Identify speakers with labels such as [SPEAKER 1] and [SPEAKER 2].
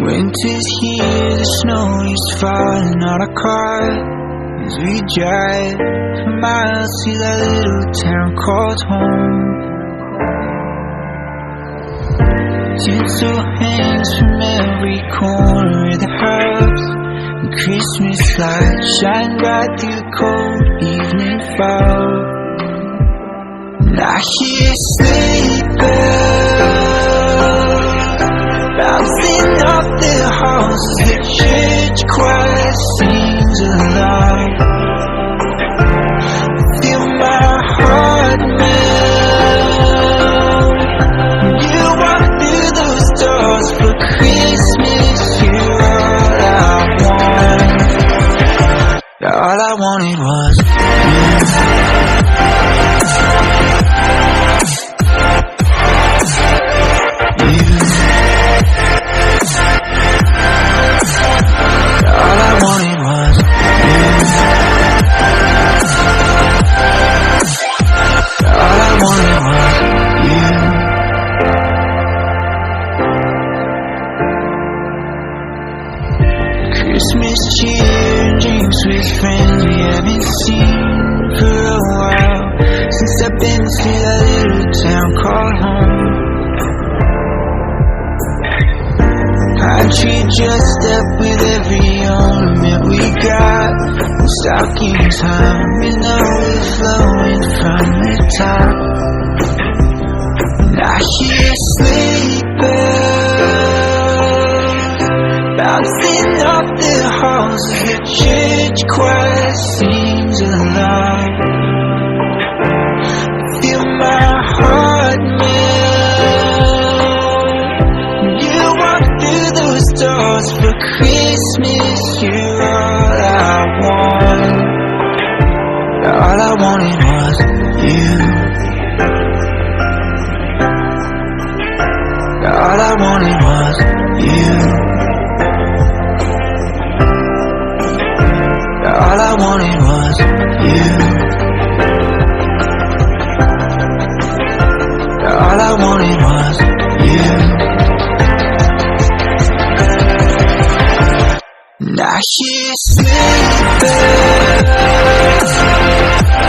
[SPEAKER 1] Winter's here, the snow is falling on our car as we drive for miles to that little town called home. Tinsel hangs from every corner of the house, and Christmas lights shine bright through the cold evening fog. And I hear sleigh bells bouncing off the halls as the church choir sings aloud. Feel my heart melt when you walk through those doors for Christmas. You're all I want. All I wanted was you. Christmas cheer and dreams with friends we haven't seen for a while, since I've been to that little town called home. Pine tree dressed up with every ornament we got, and stockings hung with overflowing from the top. And I hear sleigh bells bouncing off the halls as the church choir sings aloud. Feel my heart melt when you walk through those doors for Christmas. You're all I want. All I wanted was you. All I wanted was you. All I wanted was you. All I wanted was you. And I hear sleigh